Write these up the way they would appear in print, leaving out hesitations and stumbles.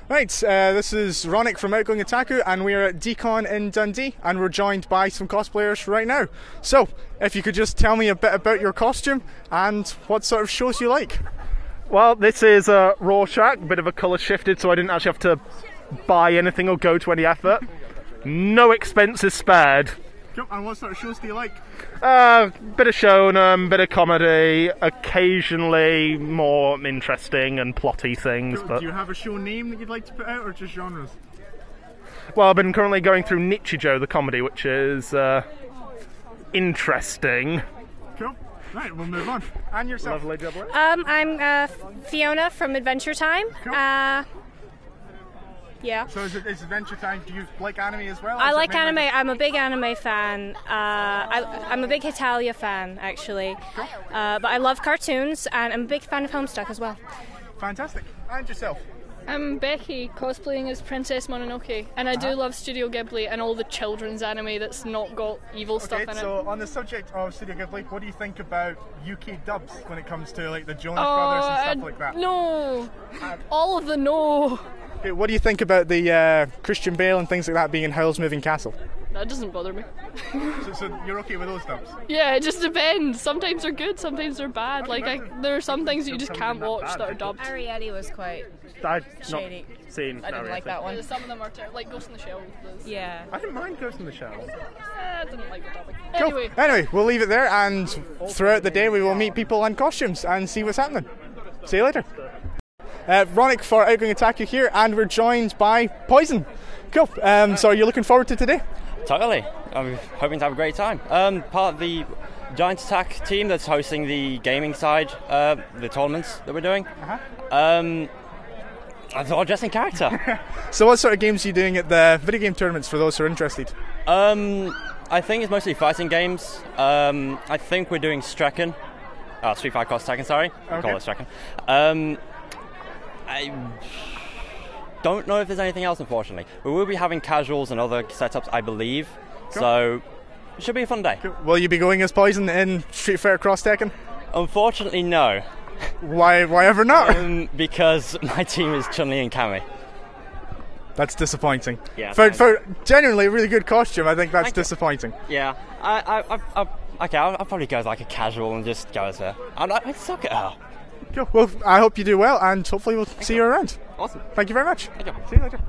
Right, this is Ronick from Outgoing Otaku, and we're at Decon in Dundee, and we're joined by some cosplayers right now. So, if you could just tell me a bit about your costume and what sort of shows you like. Well, this is a Rorschach, a bit of a colour shifted, so I didn't actually have to buy anything or go to any effort. No expenses spared. And what sort of shows do you like? Bit of shonen, bit of comedy, occasionally more interesting and plotty things. Do you have a show name that you'd like to put out, or just genres? Well, I've been currently going through Nichijou, the comedy, which is interesting. Cool. Right, we'll move on. And yourself? Lovely jubbly. I'm Fiona from Adventure Time. Cool. Yeah. So it's Adventure Time. Do you like anime as well? I like anime. I'm a big anime fan. I'm a big Hitalia fan, actually. Cool. But I love cartoons, and I'm a big fan of Homestuck as well. Fantastic. And yourself? I'm Becky, cosplaying as Princess Mononoke, and I do love Studio Ghibli and all the children's anime that's not got evil stuff in it. So on the subject of Studio Ghibli, what do you think about UK dubs when it comes to like the Jonas Brothers and stuff like that? No! All of the no! Okay, what do you think about the Christian Bale and things like that being in Howl's Moving Castle? That doesn't bother me. so you're okay with those dubs? Yeah, it just depends. Sometimes they're good, sometimes they're bad. There are some things that you just can't watch that are dubbed. Arietti was quite shady. I didn't like that one. Some of them are like Ghost in the Shell. Yeah. I didn't mind Ghost in the Shell. I didn't like the topic. Cool. Anyway, we'll leave it there, and throughout the day we will meet people in costumes and see what's happening. See you later. Ronick for Outgoing Otaku here, and we're joined by Poison. Cool. So are you looking forward to today? Totally. I'm hoping to have a great time. Part of the Giant Attack team that's hosting the gaming side, the tournaments that we're doing. I thought I'd dress in character. So what sort of games are you doing at the video game tournaments for those who are interested? I think it's mostly fighting games. I think we're doing Strecken. Street Fighter Cross Tekken, sorry. I call it Strecken. I don't know if there's anything else, unfortunately. We will be having casuals and other setups, I believe. Cool. So it should be a fun day. Cool. Will you be going as Poison in Street Fighter Cross Tekken? Unfortunately, no. Why ever not? Because my team is Chun-Li and Cammy. That's disappointing. Yeah. For genuinely a really good costume, I think that's disappointing. Yeah. I'll probably go as like a casual and just go as a... I'd suck at her. Cool. Well, I hope you do well, and hopefully we'll see you around. Awesome. Thank you very much. Thank you. See you later.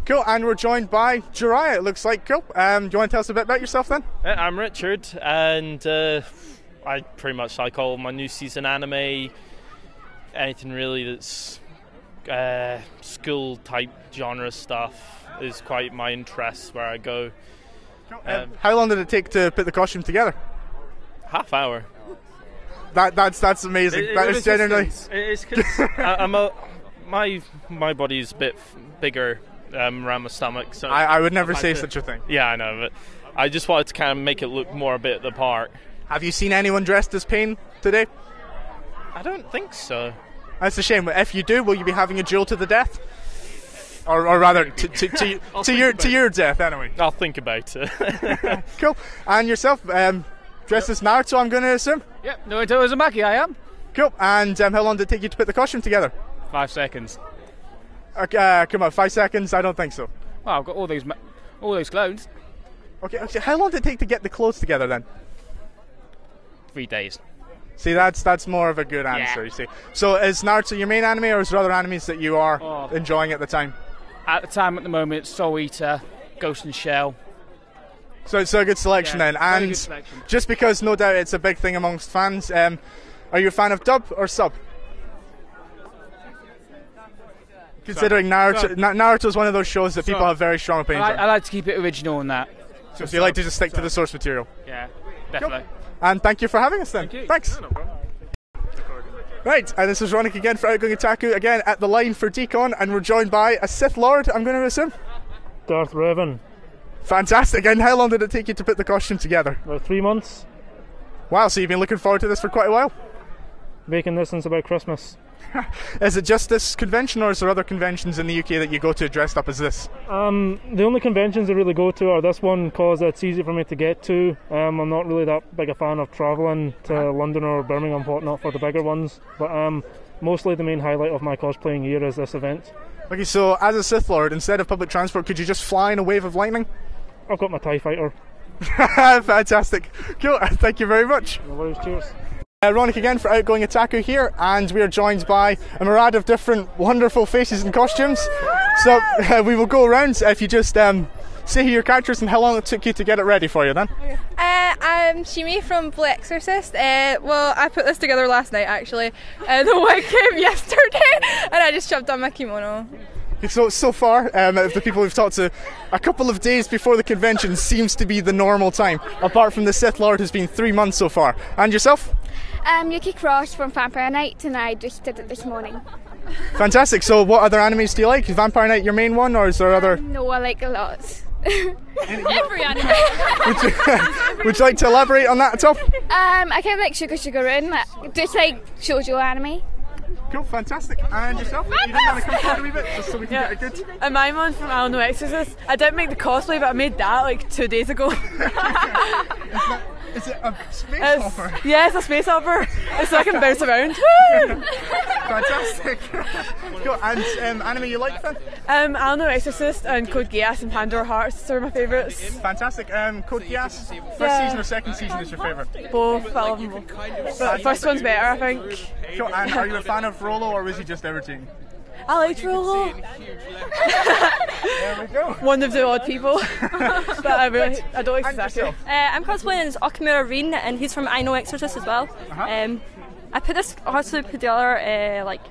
Cool, and we're joined by Jiraiya, it looks like. Cool. Do you want to tell us a bit about yourself then? I'm Richard, and I pretty much like all my new season anime, anything really that's school type genre stuff is quite my interest where I go. Cool. How long did it take to put the costume together? Half hour. That's amazing. That is genuinely. It's because my body's a bit bigger around my stomach, so I would never say such a thing. Yeah, I know, but I just wanted to kind of make it look more a bit the part. Have you seen anyone dressed as Pain today? I don't think so. That's a shame. If you do, will you be having a duel to the death? Or rather, to your death anyway. I'll think about it. Cool. And yourself? Dressed as Naruto, I'm going to assume? Yep, Naruto Uzumaki, I am. Cool. And how long did it take you to put the costume together? 5 seconds. Come on, 5 seconds? I don't think so. Well, I've got all those clothes. Okay, how long did it take to get the clothes together then? 3 days. See, that's more of a good answer, you see. So is Naruto your main anime, or is there other animes that you are enjoying at the time? At the time, at the moment, Soul Eater, Ghost in the Shell. So it's a good selection then, and selection. Just because no doubt it's a big thing amongst fans, are you a fan of dub or sub? Considering Naruto is one of those shows that people have very strong opinions on. I like to keep it original on that. So you like to just stick to the source material? Yeah, definitely. Cool. And thank you for having us then. Thanks. No problem. Right, and this is Ronick again for Outgoing Otaku, again at the line for Decon, and we're joined by a Sith Lord, I'm going to assume? Darth Revan. Fantastic, and how long did it take you to put the costume together? About 3 months. Wow, so you've been looking forward to this for quite a while? Making this since about Christmas. Is it just this convention, or is there other conventions in the UK that you go to dressed up as this? The only conventions I really go to are this one, because it's easy for me to get to. I'm not really that big a fan of travelling to London or Birmingham, whatnot, for the bigger ones. But mostly the main highlight of my cosplaying year is this event. Okay, so as a Sith Lord, instead of public transport, could you just fly in a wave of lightning? I've got my TIE fighter. Fantastic. Cool, thank you very much. No worries, cheers. Ronick again for Outgoing Otaku here, and we are joined by a myriad of different wonderful faces and costumes. So we will go around. If you just say who your character is and how long it took you to get it ready for you then. I'm Shimi from Blue Exorcist. Well, I put this together last night actually. The wig came yesterday and I just shoved on my kimono. So far, of the people we've talked to, a couple of days before the convention seems to be the normal time. Apart from the Sith Lord, has been 3 months so far. And yourself? Yuki Cross from Vampire Knight, and I just did it this morning. Fantastic. So what other animes do you like? Is Vampire Knight your main one, or is there other? No, I like a lot. Every anime. Would you like to elaborate on that at all? I kind of like Sugar Run, just like shoujo anime. Cool, fantastic. And yourself? You didn't want to come forward a wee bit, just so we can get a good... And my one from Only Exorcist. I didn't make the cosplay, but I made that like 2 days ago. Is it a space opera? Yeah, it's a space opera. It's so I can bounce around. Fantastic. Cool. And anime you like then? Only Exorcist and Code Geass and Pandora Hearts are my favourites. Fantastic. Code Geass, first season or second season is your favourite? Both, I love them both. But the first one's better, I think. Cool. And are you a fan of Rollo, or was he just irritating? I liked Rollo. There we go. One of the odd people. But I don't like Sasaki. I'm cosplaying as Okamura Rin, and he's from I Know Exorcist as well. I put this cosplay together like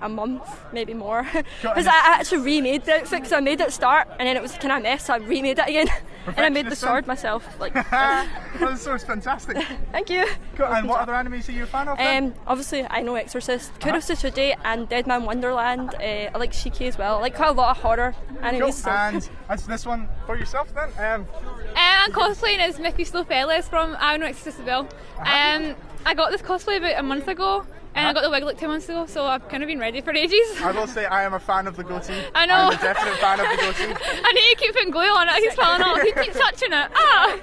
a month, maybe more. Because I actually remade the outfit, so I made it start and then it was kind of a mess, so I remade it again. And I made the sword myself. Like. Well, the sword's fantastic. Thank you. Cool. And what other animes are you a fan of then? Obviously I Know Exorcist, Kurosutsude and Deadman Wonderland. I like Shiki as well. I like quite a lot of horror animes. Cool. So. And that's this one for yourself then? I'm cosplaying as Mickey Slofellis from I Know Exorcist as well. I got this cosplay about a month ago. And I got the wig like 2 months ago, so I've kind of been ready for ages. I will say I am a fan of the goatee. I know. I'm a definite fan of the goatee. I need to keep putting glue on it, it keeps falling off. You keep touching it. Ah!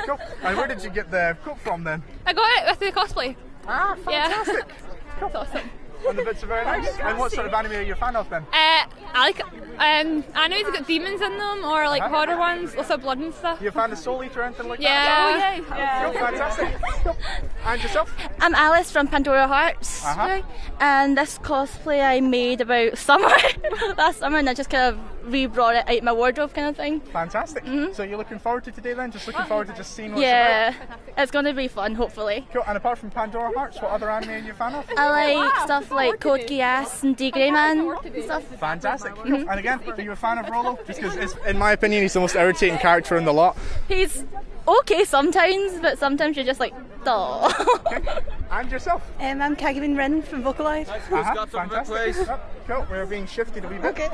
Cool. And where did you get the coat from then? I got it with the cosplay. Ah, fantastic. Yeah. Cool. That's awesome. And the bits are very nice. And what sort of anime are you a fan of then? I like animes that got demons in them, or like horror ones, lots of blood and stuff. You a fan of Soul Eater or anything like that? Yeah. Cool, fantastic. Cool. And yourself? I'm Alice from Pandora Hearts, and this cosplay I made about summer, last summer, and I just kind of re-brought it out of my wardrobe kind of thing. Fantastic. So you're looking forward to today then? Just looking forward to just seeing what's about? It's going to be fun, hopefully. Cool. And apart from Pandora Hearts, what other anime are you a fan of? I like stuff like Code Geass and D Greyman and stuff. Fantastic. Cool. And again, are you a fan of Rollo? Just because, in my opinion, he's the most irritating character in the lot. He's okay sometimes, but sometimes you're just like, duh. Okay. And yourself? I'm Kagabin Rin from Vocalize. Fantastic. Cool, we're being shifted a wee bit. Okay.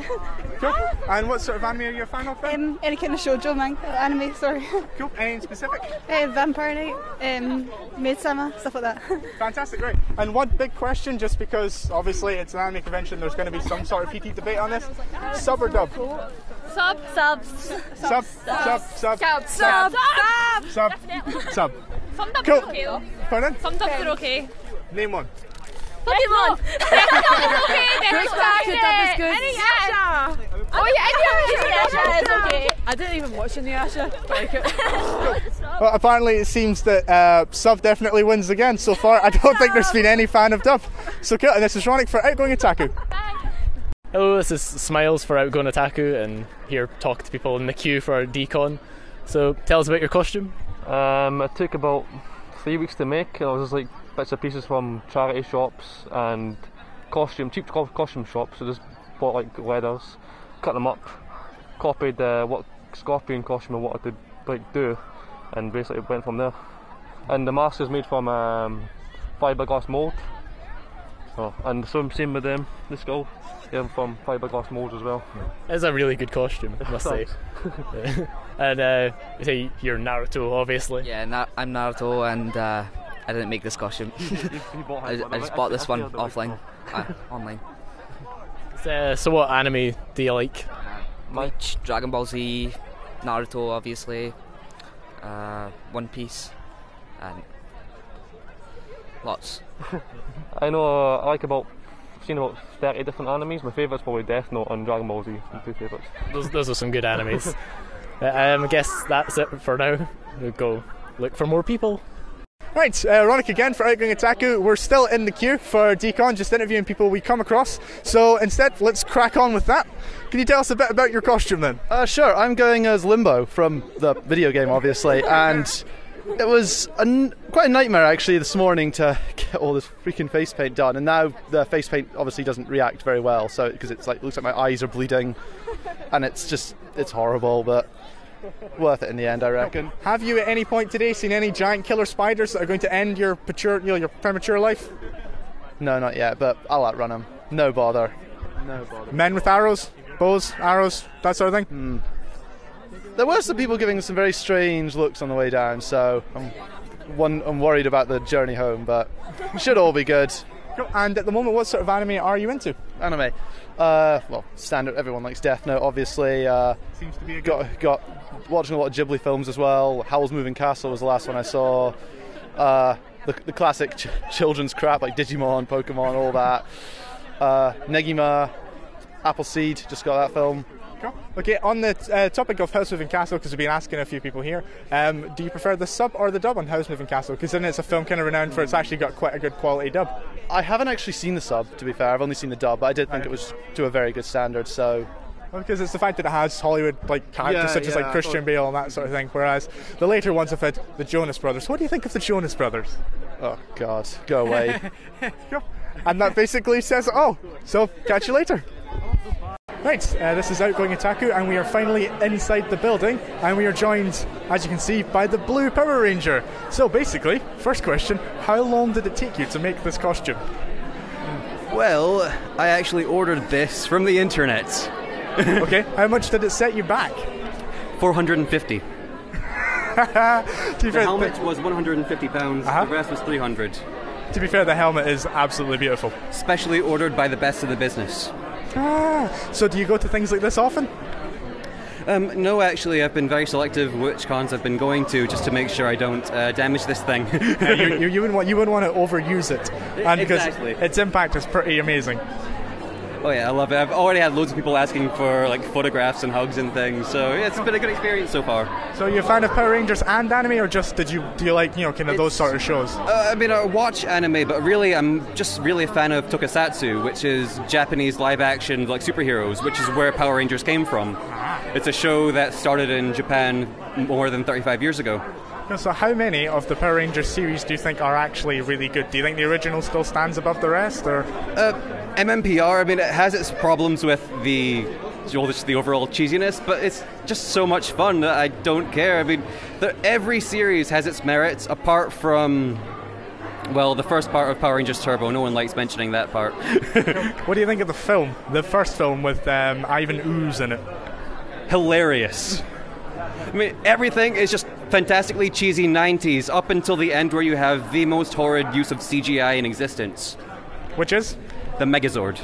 Cool. And what sort of anime are you a fan of then? Any kind of shoujo anime, sorry. Cool. Any specific? Vampire Knight, Midsummer, stuff like that. Fantastic, great. And one big question, just because obviously it's an anime convention, there's going to be some sort of heated debate on this. Sub or dub? Sub. Some dubs cool. are okay though. Pardon? Some dubs are okay. Name one. Pokemon! Okay, That's good. Inuyasha! Oh yeah, Inuyasha is okay. I didn't even watch Inuyasha. Like it. Well, apparently it seems that Sub definitely wins again so far. I don't think there's been any fan of Dub. So cool, and this is Ronick for Outgoing Otaku. Hello, this is Smiles for Outgoing Otaku, and here talking to people in the queue for our decon. So tell us about your costume. It took about 3 weeks to make. It was just like bits and pieces from charity shops and cheap costume shops. So just bought like leathers, cut them up, copied what Scorpion costume I wanted to like do, and basically went from there. And the mask is made from fiberglass mould. Oh, and so same with the skull, from fiberglass moulds as well. It's a really good costume, I must say. And say you're Naruto, obviously. Yeah, I'm Naruto, and I didn't make this costume. I just bought this one offline, online. So what anime do you like? Bleach, Dragon Ball Z, Naruto, obviously, One Piece, and lots. I know I like about seen about 30 different animes. My favourite's probably Death Note and Dragon Ball Z, my two favourites. Those are some good animes. I guess that's it for now. We'll go look for more people. Right, Ronick again for Outgoing Otaku. We're still in the queue for Decon, just interviewing people we come across. So instead, let's crack on with that. Can you tell us a bit about your costume then? Sure, I'm going as Limbo from the video game, obviously, and it was quite a nightmare actually this morning to get all this freaking face paint done, and now the face paint obviously doesn't react very well, so because it looks like my eyes are bleeding, and it's horrible, but worth it in the end, I reckon. Have you at any point today seen any giant killer spiders that are going to end your premature life? No, not yet, but I'll outrun them. No bother. Men with arrows, bows, arrows, that sort of thing? There were some people giving some very strange looks on the way down, so I'm worried about the journey home, but it should all be good. And at the moment, what sort of anime are you into? Anime? Well, standard, everyone likes Death Note, obviously. Seems to be a got watching a lot of Ghibli films as well. Howl's Moving Castle was the last one I saw. The classic children's crap like Digimon, Pokemon, all that. Negima, Appleseed, just got that film. Cool. Okay, on the topic of House Moving Castle, because we've been asking a few people here, do you prefer the sub or the dub on House Moving Castle? Because then it's a film kind of renowned for it's actually got quite a good quality dub. I haven't actually seen the sub, to be fair. I've only seen the dub, but I did think it was to a very good standard, so... Well, because it's the fact that it has Hollywood characters such as Christian Bale and that sort of thing, whereas the later ones have had the Jonas Brothers. What do you think of the Jonas Brothers? Oh, God. Go away. And that basically says it all. So, catch you later. Right, this is Outgoing Otaku, and we are finally inside the building, and we are joined, as you can see, by the Blue Power Ranger. So basically, first question, how long did it take you to make this costume? Well, I actually ordered this from the internet. Okay, how much did it set you back? 450. The helmet was £150, the rest was 300. To be fair, the helmet is absolutely beautiful. Specially ordered by the best of the business. So do you go to things like this often? No, actually, I've been very selective which cons I've been going to, just to make sure I don't damage this thing. You wouldn't want to overuse it, and exactly. Because its impact is pretty amazing. Oh yeah, I love it. I've already had loads of people asking for photographs and hugs and things, so yeah, it's been a good experience so far. So you're a fan of Power Rangers and anime, or just do you like kind of those sort of shows? I mean, I watch anime, but really I'm just really a fan of tokusatsu, which is Japanese live action superheroes, which is where Power Rangers came from. It's a show that started in Japan more than 35 years ago. So how many of the Power Rangers series do you think are actually really good? Do you think the original still stands above the rest, or? MMPR, I mean, it has its problems with the overall cheesiness, but it's just so much fun that I don't care. I mean, every series has its merits, apart from, well, the first part of Power Rangers Turbo. No one likes mentioning that part. What do you think of the first film with Ivan Ooze in it? Hilarious. I mean, everything is just fantastically cheesy 90s, up until the end where you have the most horrid use of CGI in existence. Which is? The Megazord.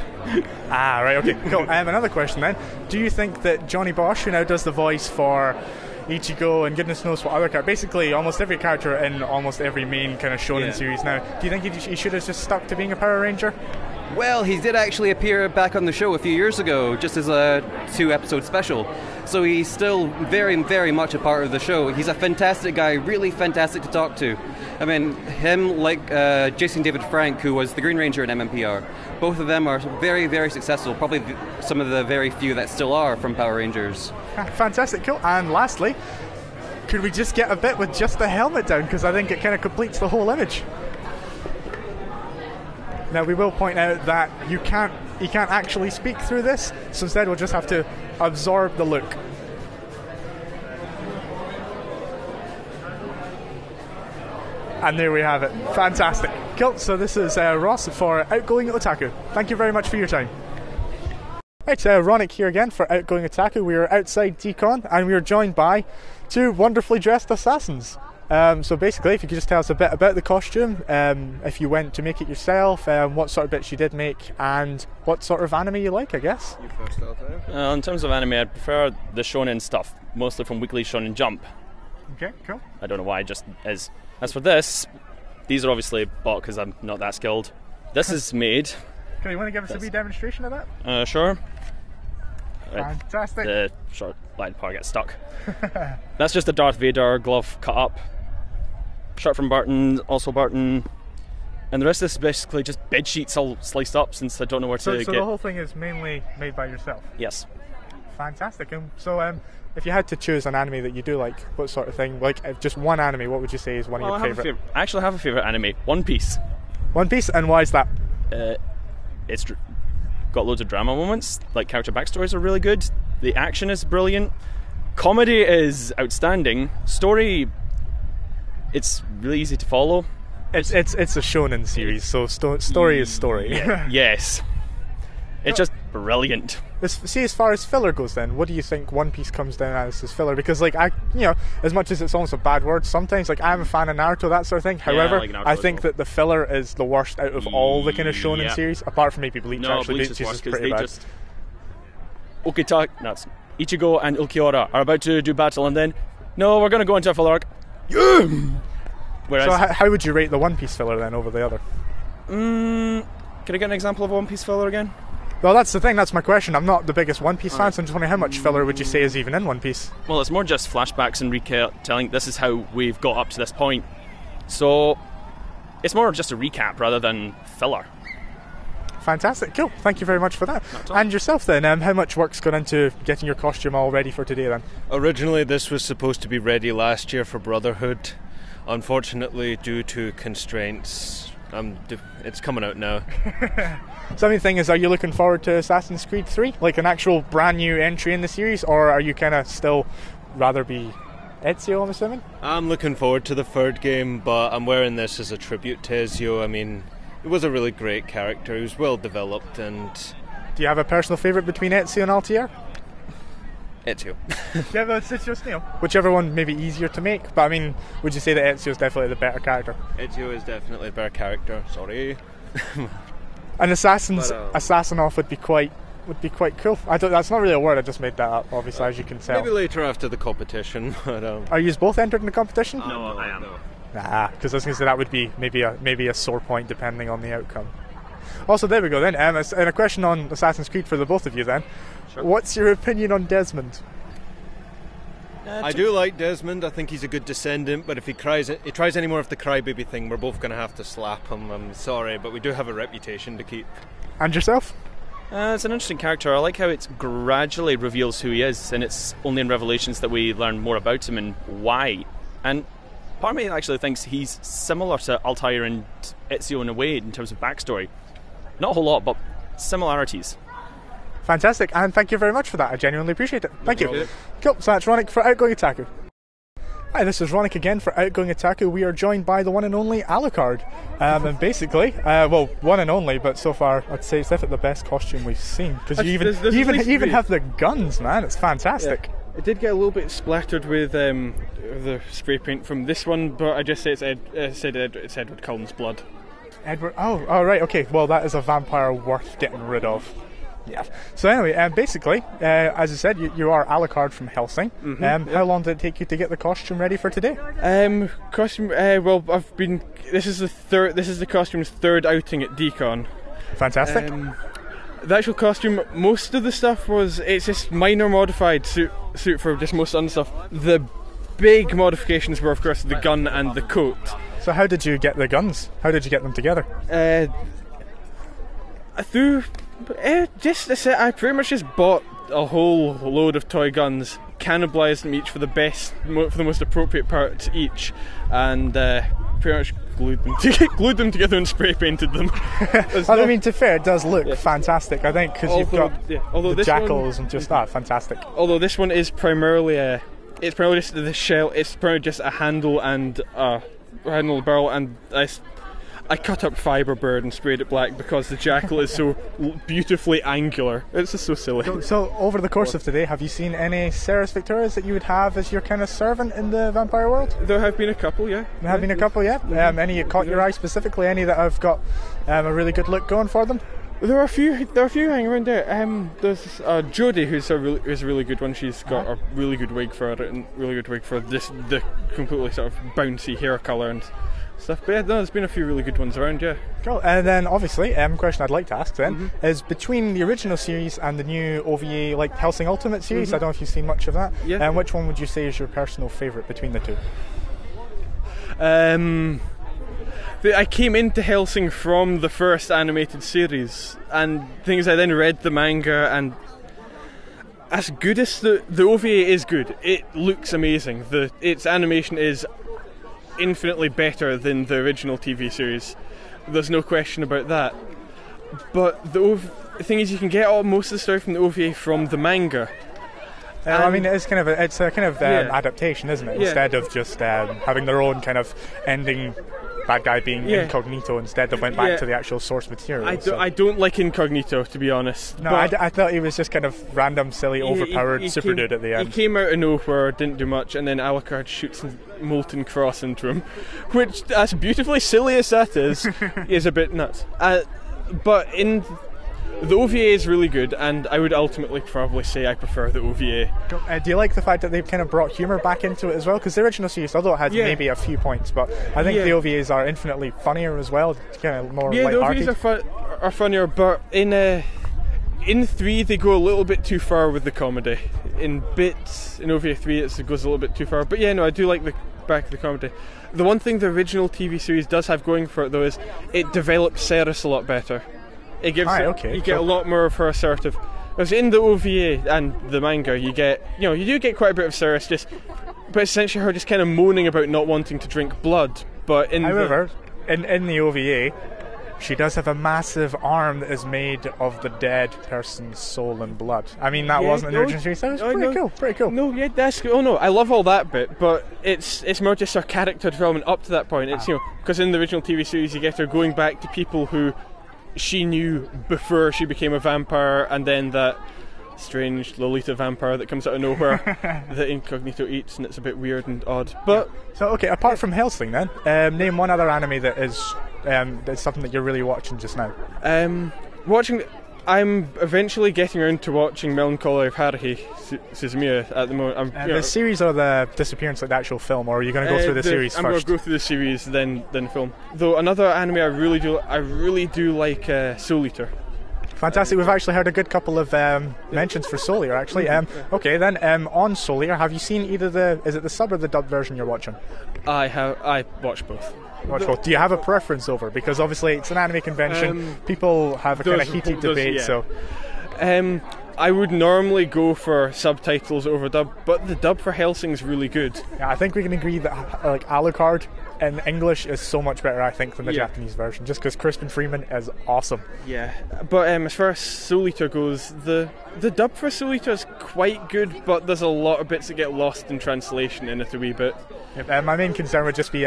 Right, okay, cool. Another question then. Do you think that Johnny Bosch, who now does the voice for Ichigo and goodness knows what other character, basically almost every character in almost every main kind of shonen series now, do you think he should have just stuck to being a Power Ranger? Well, he did actually appear back on the show a few years ago, just as a 2-episode special. So he's still very, very much a part of the show. He's a fantastic guy, really fantastic to talk to. I mean, him, like Jason David Frank, who was the Green Ranger in MMPR, both of them are very, very successful, probably some of the very few that still are from Power Rangers. Fantastic, cool. And lastly, could we just get a bit with just the helmet down, because I think it kind of completes the whole image. Now we will point out that he can't actually speak through this, so instead we'll just have to absorb the look. And there we have it. Fantastic. Cool, so this is Ross for Outgoing Otaku. Thank you very much for your time. Right, Ronick here again for Outgoing Otaku. We are outside Decon, and we are joined by two wonderfully dressed assassins. So basically, if you could just tell us a bit about the costume, if you went to make it yourself, what sort of bits you did make, and what sort of anime you like, I guess. In terms of anime, I prefer the shonen stuff, mostly from Weekly Shonen Jump. Okay, cool. I don't know why, just is. As for this, these are obviously bought because I'm not that skilled. This is made Can you want to give us a wee demonstration of that? Sure. Fantastic. The short line part gets stuck. That's just a Darth Vader glove cut up. Shirt from Barton, also Barton. And the rest of this is basically just bed sheets all sliced up since I don't know where to get. So the whole thing is mainly made by yourself? Yes. Fantastic. And so if you had to choose an anime that you do like, what sort of thing? Like just one anime, what would you say is one of your favourite? I actually have a favourite anime, One Piece. One Piece, and why is that? It's got loads of drama moments, like character backstories are really good, the action is brilliant, comedy is outstanding, story, it's really easy to follow. It's a shonen series, so story is story. Yes. It's just brilliant. See, as far as filler goes then, what do you think One Piece comes down as filler? Because like as much as it's almost a bad word sometimes, like I'm a fan of Naruto, that sort of thing. However, like I think that the filler is the worst out of all the kind of shonen series, apart from maybe Bleach. No, actually, Bleach is worse because pretty they bad. just... Ichigo and Ulquiorra are about to do battle and then, no, we're going to go into a filler arc. Whereas, so how would you rate the One Piece filler then over the other? Can I get an example of One Piece filler again? Well, that's the thing, that's my question. I'm not the biggest One Piece fan, so I'm just wondering how much filler would you say is even in One Piece? Well, it's more just flashbacks and retelling this is how we've got up to this point. So, it's more just a recap rather than filler. Fantastic, cool. Thank you very much for that. And yourself then, how much work's gone into getting your costume all ready for today then? Originally this was supposed to be ready last year for Brotherhood. Unfortunately, due to constraints, it's coming out now. So the thing is, are you looking forward to Assassin's Creed 3? Like an actual brand new entry in the series, or are you kind of still rather be Ezio, I'm assuming? I'm looking forward to the third game, but I'm wearing this as a tribute to Ezio. I mean, it was a really great character, he was well developed, and... Do you have a personal favourite between Ezio and Altair? Ezio. Yeah, but it's just, whichever one may be easier to make, but I mean, would you say that Ezio is definitely the better character? Ezio is definitely the better character, sorry. An assassin off would be quite cool. That's not really a word, I just made that up, obviously, as you can tell. Maybe later after the competition. But, are you both entered in the competition? No, I am. Nah, because I was going to say that would be maybe a sore point depending on the outcome. Also, there we go then. And a question on Assassin's Creed for the both of you then. Sure. What's your opinion on Desmond? I do like Desmond. I think he's a good descendant, but if he tries any more of the crybaby thing, we're both going to have to slap him. I'm sorry, but we do have a reputation to keep. And yourself? It's an interesting character. I like how it gradually reveals who he is, and it's only in Revelations that we learn more about him and why. And part of me actually thinks he's similar to Altair and Ezio in a way in terms of backstory. Not a whole lot, but similarities. Fantastic, and thank you very much for that. I genuinely appreciate it. Thank you. Cool, so that's Ronick for Outgoing Otaku. Hi, this is Ronick again for Outgoing Otaku. We are joined by the one and only Alucard. And basically, one and only, but so far I'd say it's definitely the best costume we've seen. Because you even have the guns, man. It's fantastic. Yeah. It did get a little bit splattered with the spray paint from this one, but I just say it's Edward Cullen's blood. Edward? Oh, right, okay. Well, that is a vampire worth getting rid of. Yeah. So anyway, basically, as I said, you are Alucard from Helsing. Mm-hmm. How long did it take you to get the costume ready for today? Costume. Well, This is the costume's third outing at Decon. Fantastic. The actual costume, most of the stuff it's just minor modified suit for just most of the stuff. The big modifications were, of course, the gun and the coat. So how did you get the guns? How did you get them together? I pretty much just bought a whole load of toy guns, cannibalised them each for the most appropriate parts each, and pretty much glued them together and spray painted them. I mean, to be fair, it does look fantastic. I think because you've got the jackals and just that, fantastic. Although this one is primarily it's primarily just the shell. It's primarily just a handle and a barrel, and I cut up Fiberbird and sprayed it black because the jackal is so beautifully angular. It's just so silly. So over the course of today, have you seen any Ceres Victorias that you would have as your kind of servant in the vampire world? There have been a couple, yeah. There have been a couple, yeah. Any that caught your eye specifically? Any that have got a really good look going for them? There are a few hanging around there. There's Jodie, who's a really good one. She's got a really good wig for it, and really good wig for the completely sort of bouncy hair colour and stuff. But yeah, no, there's been a few really good ones around, yeah. Cool. And then obviously, question I'd like to ask then is between the original series and the new OVA, like Hellsing Ultimate series. I don't know if you've seen much of that. Yeah. Which one would you say is your personal favourite between the two? I came into Hellsing from the first animated series, and things I then read the manga, and as good as the OVA is good, it looks amazing. Its animation is infinitely better than the original TV series. There's no question about that. But the thing is, you can get most of the story from the OVA from the manga. I mean, it's a kind of adaptation, isn't it? Yeah. Instead of just having their own kind of ending, bad guy being incognito. Instead, they went back to the actual source material. I don't like Incognito, to be honest. No, I thought he was just kind of random, silly, overpowered super dude at the end. He came out of nowhere, didn't do much, and then Alucard shoots a molten cross into him, which, as beautifully silly as that is a bit nuts. But in the OVA is really good, and I would ultimately probably say I prefer the OVA. Do you like the fact that they've kind of brought humour back into it as well? Because the original series, although it had maybe a few points, but I think the OVAs are infinitely funnier as well, kind of more light-hearted. The OVAs are funnier, but in 3 they go a little bit too far with the comedy. In OVA 3 it goes a little bit too far, but I do like the back of the comedy. The one thing the original TV series does have going for it though is it develops Ceres a lot better. It gives you get a lot more of her assertive. Because in the OVA and the manga, you do get quite a bit of Ceres, but essentially her just kind of moaning about not wanting to drink blood. But in the OVA, she does have a massive arm that is made of the dead person's soul and blood. I mean, that wasn't in the original series. That was pretty cool. No, yeah, that's cool. Oh no, I love all that bit, but it's more just her character development up to that point. It's because in the original TV series, you get her going back to people who she knew before she became a vampire, and then that strange Lolita vampire that comes out of nowhere that Incognito eats, and it's a bit weird and odd. But apart from Hellsing then, name one other anime that is that's something that you're really watching just now. I'm eventually getting around to watching Melancholy of Haruhi Suzumiya at the moment. The series or the Disappearance, like the actual film, or are you going to go through the series first? I'm going to go through the series, then film. Though another anime I really do like Soul Eater. Fantastic. We've actually heard a good couple of mentions for Soul Eater, actually. Okay, then on Soul Eater, have you seen either is it the sub or the dub version you're watching? I watched both. Do you have a preference over? Because obviously it's an anime convention, people have a kind of heated debate. So, I would normally go for subtitles over dub, but the dub for Hellsing is really good. Yeah, I think we can agree that like Alucard in English is so much better, I think, than the Japanese version, just because Kristen Freeman is awesome. Yeah, but as far as Soul Eater goes, the dub for Soul Eater is quite good, but there's a lot of bits that get lost in translation in it a wee bit. My main concern would just be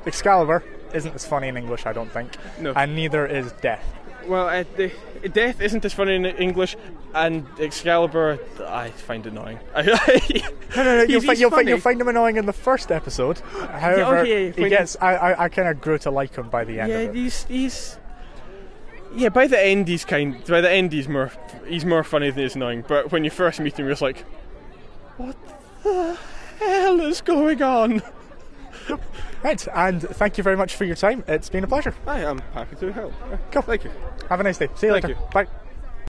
Excalibur isn't as funny in English, I don't think. No. And neither is Death. Well, Death isn't as funny in English, and Excalibur I find annoying. No, you'll find him annoying in the first episode. However, I kind of grew to like him by the end of it. By the end he's more funny than he's annoying. But when you first meet him, you're just like, what the hell is going on? Right, and thank you very much for your time. It's been a pleasure. I am happy to help. Cool. Thank you. Have a nice day. See you later. You. Bye.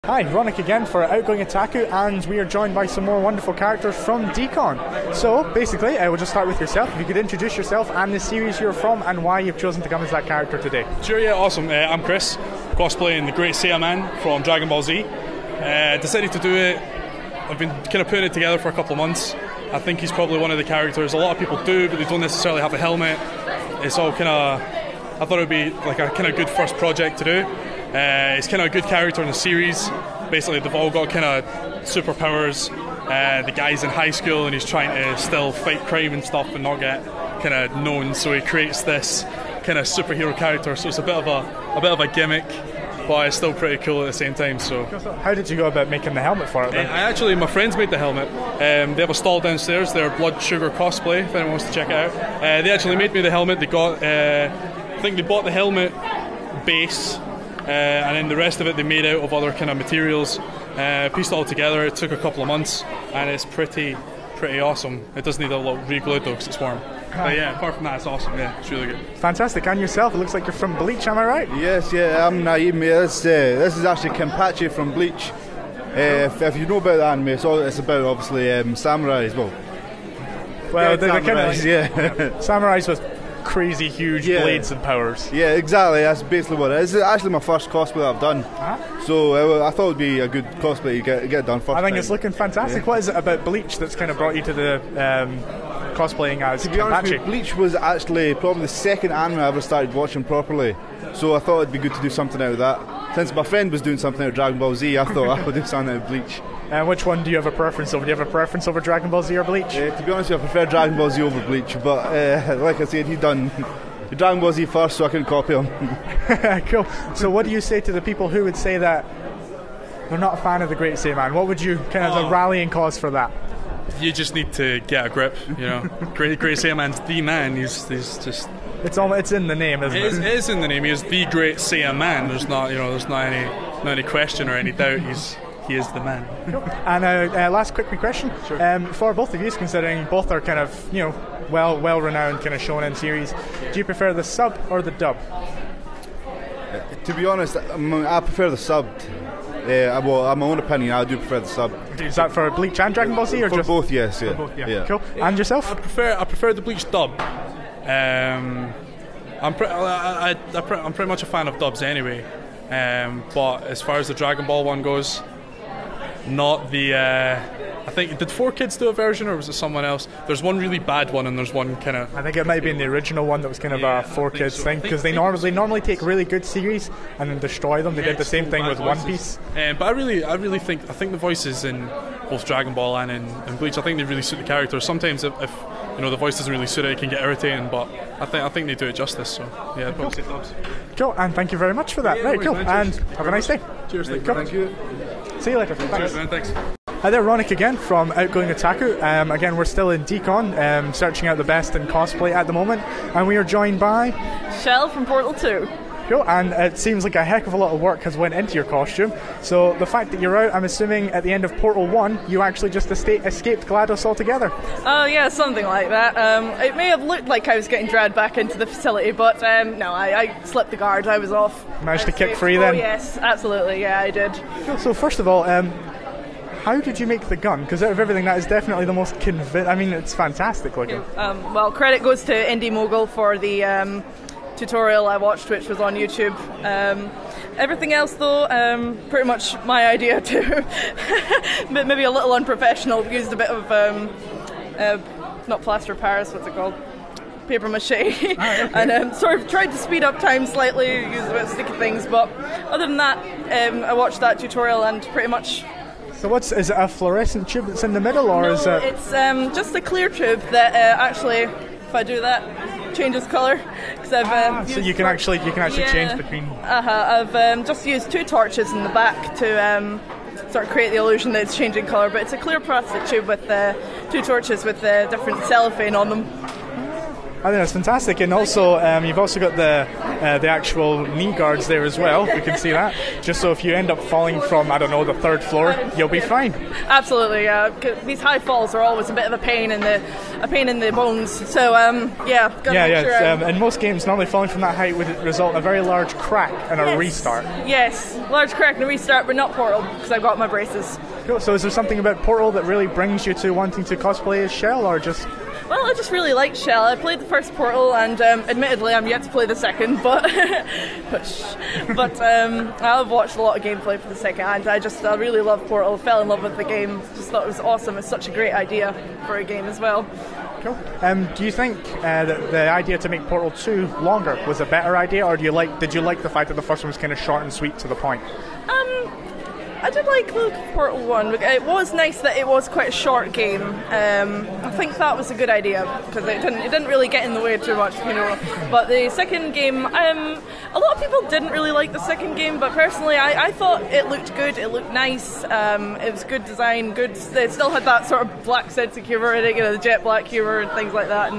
Hi, Ronick again for Outgoing Otaku, and we are joined by some more wonderful characters from Decon. So, basically, we'll just start with yourself. If you could introduce yourself and the series you're from, and why you've chosen to come as that character today. Sure, yeah, awesome. I'm Chris, cosplaying the Great Saiyan Man from Dragon Ball Z. Decided to do it. I've been kind of putting it together for a couple of months. I think he's probably one of the characters a lot of people do, but they don't necessarily have a helmet. It's all kind of, I thought it would be like a kind of good first project to do. He's kind of a good character in the series. Basically, they've all got kind of superpowers. The guy's in high school and he's trying to still fight crime and stuff and not get kind of known. So he creates this kind of superhero character. So it's a bit of a gimmick, but it's still pretty cool at the same time. So, how did you go about making the helmet for it then? My friends made the helmet. They have a stall downstairs. They're Blood Sugar Cosplay, if anyone wants to check it out. They actually made me the helmet. They got, I think they bought the helmet base, and then the rest of it they made out of other kind of materials. Pieced it all together. It took a couple of months, and it's pretty pretty awesome. It does need a little re-glued though because it's warm. But yeah, apart from that, it's awesome. Yeah, it's really good. Fantastic. And yourself, it looks like you're from Bleach, am I right? Yes, yeah, I'm Naeem. This is actually Kenpachi from Bleach. If you know about the anime, it's about obviously samurais. Well, they're kind of samurais, yeah. Samurais with crazy huge blades and powers. Yeah, exactly. That's basically what it is. It's actually my first cosplay that I've done. So I thought it would be a good cosplay to get done first. I think it's looking fantastic. Yeah. What is it about Bleach that's kind of brought you to the cosplaying as Kenpachi? To be honest with you, Bleach was actually probably the second anime I ever started watching properly. So I thought it'd be good to do something out of that. Since my friend was doing something out of Dragon Ball Z, I thought I would do something out of Bleach. And which one do you have a preference over? Do you have a preference over Dragon Ball Z or Bleach? To be honest with you, I prefer Dragon Ball Z over Bleach, but like I said, he done Dragon Ball Z first, so I couldn't copy him. Cool. So what do you say to the people who would say that they're not a fan of the Great Saiyaman? What would you kind of the rallying cause for that? You just need to get a grip, you know. Great Saiyaman's the man. He's just. It's in the name, isn't it? It is in the name. He is the Great Saiyaman. There's not any question or any doubt. He is the man. And last quick question. Sure. For both of you, considering both are kind of well-renowned kind of shonen series, do you prefer the sub or the dub? To be honest, I prefer the sub. On my own opinion, I do prefer the sub. Is that for Bleach and Dragon Ball Z, or for just both? Yes, yeah. For both, yeah. Cool. And yourself? I prefer the Bleach dub. I'm pretty much a fan of dubs anyway. But as far as the Dragon Ball one goes, not the. I think, did 4Kids do a version, or was it someone else? There's one really bad one, and there's one kind of. I think it might have been the original one that was kind of a 4Kids thing, because they normally take really good series and then destroy them. They did the same thing with One Piece. But I really think the voices in both Dragon Ball and in Bleach, I think they really suit the characters. Sometimes if the voice doesn't really suit it, it can get irritating, but I think they do it justice. So yeah, I'd probably say dubs. Cool, and thank you very much for that. Very cool, and have a nice day. Cheers, thank you. See you later. Cheers, man. Thanks. Hi there, Ronick again from Outgoing Otaku. Again, we're still in Decon, searching out the best in cosplay at the moment, and we are joined by Shell from Portal 2. Cool, and it seems like a heck of a lot of work has went into your costume. So the fact that you're out, I'm assuming at the end of Portal 1, you actually just escaped GLaDOS altogether. Oh yeah, something like that. It may have looked like I was getting dragged back into the facility, but no, I slipped the guard. I was off. Managed to kick free then? Oh yes, absolutely, yeah, I did. Cool. So first of all, how did you make the gun? Because out of everything, that is definitely the most it's fantastic looking. Well, credit goes to Indie Mogul for the tutorial I watched, which was on YouTube. Everything else, though, pretty much my idea too. Maybe a little unprofessional. We used a bit of not plaster of Paris. What's it called? Paper mache. Okay. And sort of tried to speed up time slightly, use a bit of sticky things. But other than that, I watched that tutorial and pretty much. So is it a fluorescent tube that's in the middle, or no, is it? It's just a clear tube that actually, if I do that, changes colour. So you can actually change between. I've just used 2 torches in the back to sort of create the illusion that it's changing colour. But it's a clear plastic tube with 2 torches with different cellophane on them. I think that's fantastic, and also you've also got the actual knee guards there as well. We can see that. Just so if you end up falling from the 3rd floor, you'll be fine. Absolutely, yeah. These high falls are always a bit of a pain in the bones. So in most games, normally falling from that height would result in a very large crack and a restart. Yes, large crack and a restart, but not Portal because I've got my braces. Cool. So is there something about Portal that really brings you to wanting to cosplay as Shell, or just? Well, I just really liked Shell. I played the first Portal, and admittedly, I'm yet to play the second. But I've watched a lot of gameplay for the second, and I really love Portal. Fell in love with the game. Just thought it was awesome. It's such a great idea for a game as well. Cool. Do you think that the idea to make Portal 2 longer was a better idea, or did you like the fact that the first one was kind of short and sweet to the point? I did like the Portal 1. It was nice that it was quite a short game. I think that was a good idea because it didn't really get in the way too much, But the second game, a lot of people didn't really like the second game, but personally, I thought it looked good. It looked nice. It was good design. Good. It still had that sort of black sense of humour in it, the jet black humour and things like that,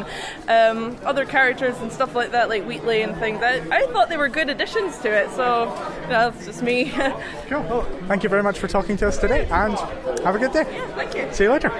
and other characters and stuff like that, like Wheatley and things. I thought they were good additions to it. So that's just me. Cool. Well, thank you very much for talking to us today, and have a good day. Yeah, thank you. See you later.